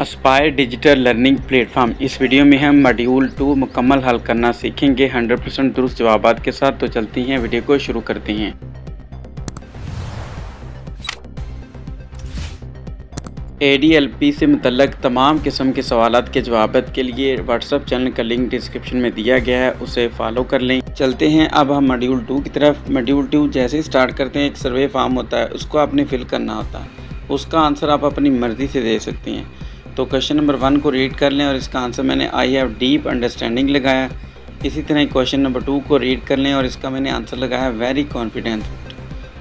Aspire digital learning platform. इस video में हम मॉड्यूल 2 मुकम्मल हल करना सीखेंगे 100% दुरुस्त जवाबात के साथ। तो चलती हैं, वीडियो को शुरू करते हैं। ADLP से मुतल्लक तमाम किस्म के सवालात के जवाबात के लिए व्हाट्सएप चैनल का लिंक डिस्क्रिप्शन में दिया गया है, उसे फॉलो कर लें। चलते हैं अब हम मॉड्यूल 2 की तरफ। मॉड्यूल 2 जैसे ही स्टार्ट करते हैं, एक सर्वे फॉर्म होता है, उसको आपने फिल करना होता है। उसका आंसर आप अपनी मर्ज़ी से दे सकते हैं। तो क्वेश्चन नंबर 1 को रीड कर लें और इसका आंसर मैंने आई हैव डीप अंडरस्टैंडिंग लगाया। इसी तरह क्वेश्चन नंबर 2 को रीड कर लें और इसका मैंने आंसर लगाया वेरी कॉन्फिडेंट।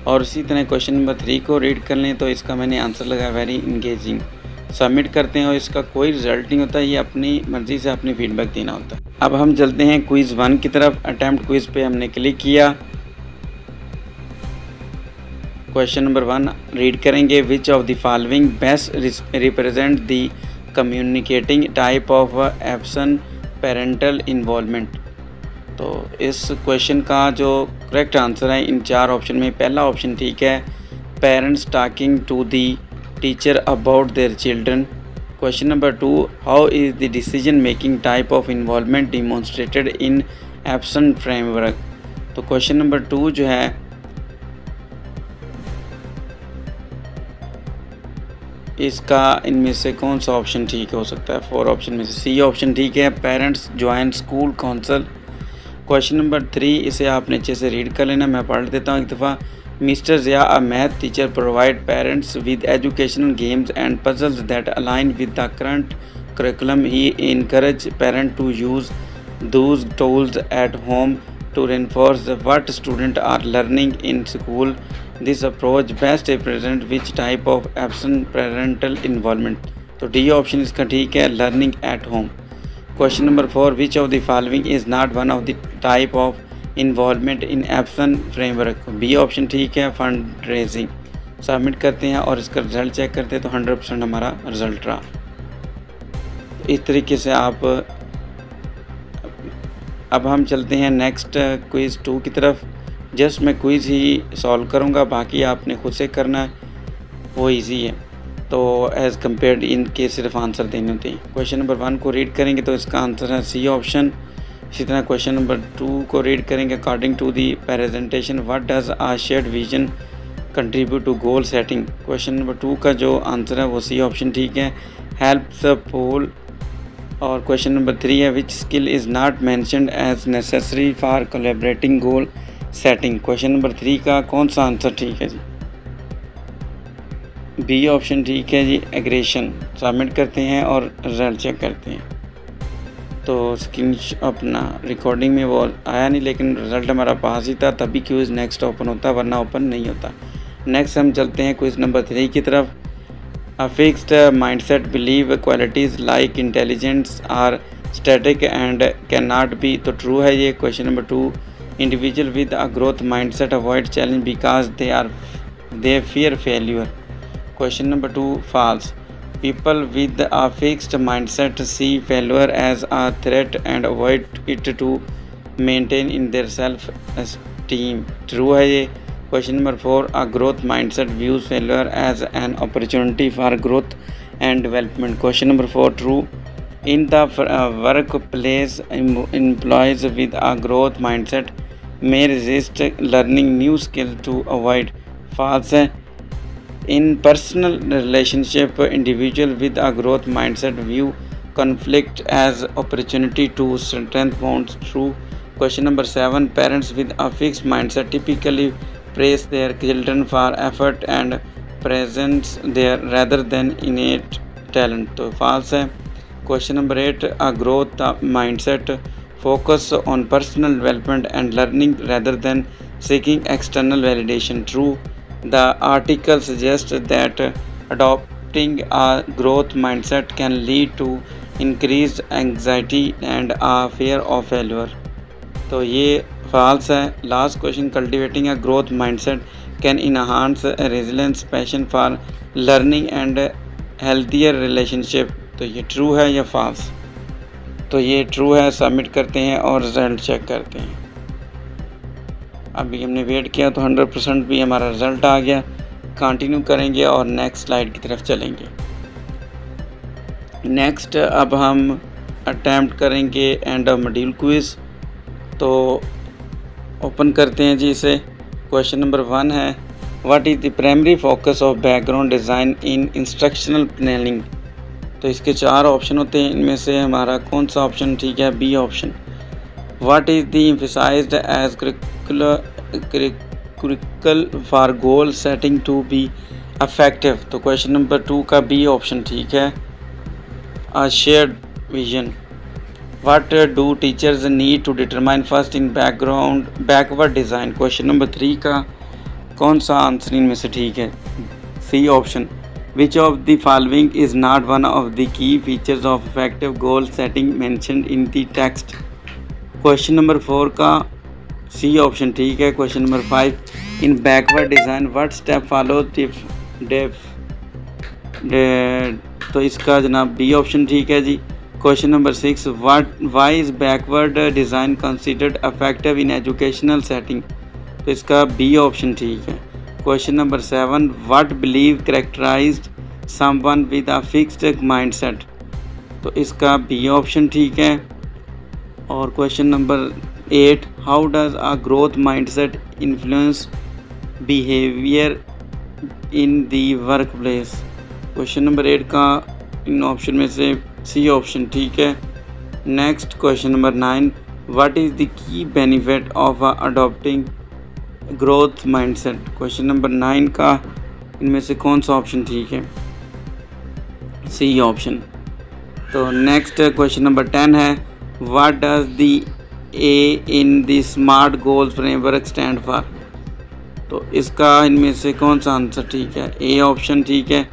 और इसी तरह क्वेश्चन नंबर 3 को रीड कर लें तो इसका मैंने आंसर लगाया वेरी इंगेजिंग। सबमिट करते हैं और इसका कोई रिज़ल्ट नहीं होता, ये अपनी मर्ज़ी से अपनी फीडबैक देना होता है। अब हम चलते हैं क्विज़ 1 की तरफ। अटैम्प्ट क्विज़ पे हमने क्लिक किया। क्वेश्चन नंबर 1 रीड करेंगे। विच of the following best represent the communicating type of absent parental involvement. तो इस क्वेश्चन का जो करेक्ट आंसर है इन 4 ऑप्शन में, पहला ऑप्शन ठीक है, parents talking to the teacher about their children. Question number 2, how is the decision making type of involvement demonstrated in absent framework. तो क्वेश्चन नंबर 2 जो है इसका इनमें से कौन सा ऑप्शन ठीक हो सकता है? 4 ऑप्शन में से सी ऑप्शन ठीक है, parents join school council. Question number 3 इसे आपने अच्छे से रीड कर लेना, मैं पढ़ देता हूँ एक दफ़ा। Mr Zia, a math teacher, provide parents with educational games and puzzles that align with the current curriculum. He encourage parent to use those tools at home to reinforce what students are learning in school. This approach best represents which type of absent parental involvement. तो D option इसका ठीक है, learning at home. Question number 4, which of the following is not one of the type of involvement in absent framework. B option ठीक है, fund raising. Submit करते हैं और इसका रिजल्ट चेक करते हैं तो 100% हमारा रिजल्ट रहा। इस तरीके से आप अब हम चलते हैं नेक्स्ट क्विज़ 2 की तरफ। जस्ट मैं क्विज़ ही सॉल्व करूंगा, बाकी आपने खुद से करना है, वो इजी है। तो एज़ कम्पेयर्ड इनके सिर्फ आंसर देने होते हैं। क्वेश्चन नंबर 1 को रीड करेंगे तो इसका आंसर है सी ऑप्शन। इसी तरह क्वेश्चन नंबर 2 को रीड करेंगे। According to the presentation what does a shared vision contribute to goal setting. Question number 2 का जो आंसर है वो सी ऑप्शन ठीक है, हेल्प द पोल। और क्वेश्चन नंबर 3 है, which skill is not mentioned as necessary for collaborating goal setting. Question number 3 का कौन सा आंसर ठीक है जी? बी ऑप्शन ठीक है जी, एग्रेशन। सबमिट करते हैं और रिजल्ट चेक करते हैं। तो स्क्रीन अपना रिकॉर्डिंग में वो आया नहीं, लेकिन रिजल्ट हमारा पास ही था, तभी क्विज़ नेक्स्ट ओपन होता, वरना ओपन नहीं होता। नेक्स्ट हम चलते हैं क्विज़ नंबर 3 की तरफ। A fixed mindset believe qualities like intelligence are static and cannot be। तो true है ये। Question number 2, individual with a growth mindset avoid challenge because they fear failure। Question number 2 false। people with a fixed mindset see failure as a threat and avoid it to maintain in their self esteem। true है ये। Question number 4, a growth mindset views failure as an opportunity for growth and development। Question number 4 true। in the workplace employees with a growth mindset may resist learning new skills to avoid। false है। in personal relationship individual with a growth mindset view conflict as opportunity to strengthen bonds। true। Question number 7, parents with a fixed mindset typically praise their children for effort and presence there rather than innate talent। तो false है। Question number 8, a growth mindset focus on personal development and learning rather than seeking external validation। true। the article suggests that adopting a growth mindset can lead to increased anxiety and a fear of failure। तो ये false है। Last question, cultivating a growth mindset can enhance resilience passion for learning and healthier relationship. तो ये true है या false? तो ये true है। सबमिट करते हैं और रिजल्ट चेक करते हैं। अभी हमने वेट किया तो 100% भी हमारा रिजल्ट आ गया। कंटिन्यू करेंगे और नेक्स्ट स्लाइड की तरफ चलेंगे। नेक्स्ट अब हम अटैम्प्ट करेंगे एंड ऑफ मॉड्यूल क्विज़। तो ओपन करते हैं जी इसे। क्वेश्चन नंबर 1 है, what is the primary focus of background design in instructional planning. तो इसके 4 ऑप्शन होते हैं, इनमें से हमारा कौन सा ऑप्शन ठीक है? B option. What is the emphasised as curricular for goal setting to be affective. तो क्वेश्चन नंबर 2 का बी ऑप्शन ठीक है, a shared vision. What do teachers need to determine first in backward design? Question number 3 का कौन सा answer इनमें से ठीक है? C option. Which of the following is not one of the key features of effective goal setting mentioned in the text? Question number 4 का सी option ठीक है। Question number 5, in backward design what step follow तो इसका जनाब B option ठीक है जी। Question number 6, why is backward design considered affective in educational setting. तो इसका बी ऑप्शन ठीक है। Question number 7, what believe characterised someone with a fixed mindset. तो इसका बी ऑप्शन ठीक है। और question number 8, how does a growth mindset influence behaviour in the workplace. Question number 8 का इन ऑप्शन में से सी ऑप्शन ठीक है। Next question number 9, what is the key benefit of adopting growth mindset. Question number 9 का इनमें से कौन सा ऑप्शन ठीक है? C option. तो नेक्स्ट क्वेश्चन नंबर 10 है, what does the A in the smart goals framework stand for. तो इसका इनमें से कौन सा आंसर ठीक है? ए ऑप्शन ठीक है।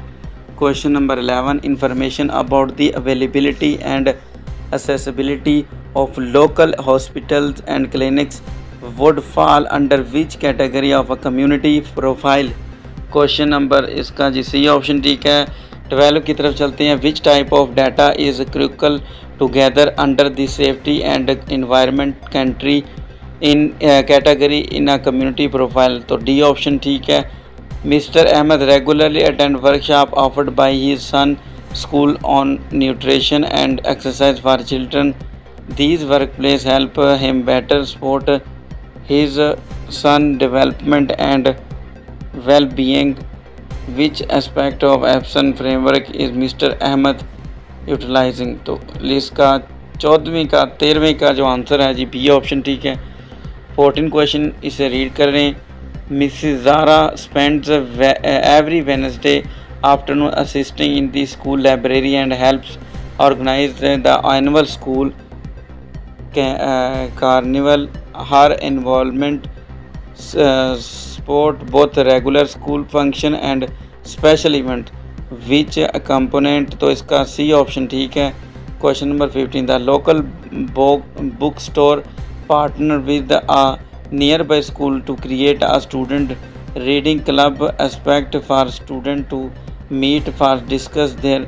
Question number 11, information about the availability and accessibility of local hospitals and clinics would fall under which category of a community profile। Question number इसका जी सी ऑप्शन ठीक है। 12 की तरफ चलते हैं, which type of data is critical together under the safety and environment country in category in a community profile. तो D option ठीक है। Mr Ahmed regularly attend workshop offered by his son school on nutrition and exercise for children. These workplace help him better support his son development and well-being. Which aspect of Epson framework is Mr. Ahmed utilizing? तो list का 14वीं का 13वें का जो answer है G B option ठीक है। 14 question इसे read कर रहे हैं। Mrs Zara spends every Wednesday afternoon assisting in the school library and helps organize the annual school carnival. Her involvement support both regular school function and special event. Which component? तो इसका सी option ठीक है। Question number 15, the local bookstore partner with a nearby school to create a student reading club aspect for students to meet for discuss their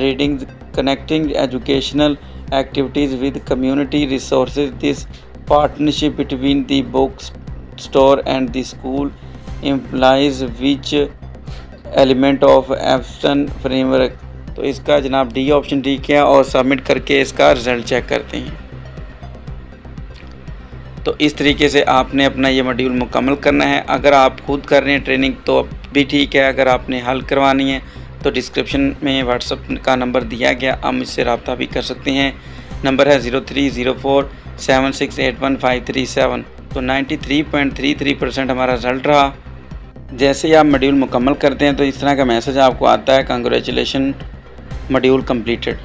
reading, connecting educational activities with community resources. This partnership between the bookstore and the school implies which element of Epson framework? तो इसका जनाब D option ठीक है और submit करके इसका result check करते हैं। तो इस तरीके से आपने अपना ये मॉड्यूल मुकम्मल करना है। अगर आप खुद कर रहे हैं ट्रेनिंग तो भी ठीक है, अगर आपने हल करवानी है तो डिस्क्रिप्शन में व्हाट्सएप का नंबर दिया गया, आप मुझसे रब्ता भी कर सकते हैं। नंबर है 030476815337। तो 93.33% हमारा रिज़ल्ट रहा। जैसे ही आप मॉड्यूल मुकम्मल करते हैं तो इस तरह का मैसेज आपको आता है, कंग्रेचुलेशन मॉड्यूल कंप्लीटेड।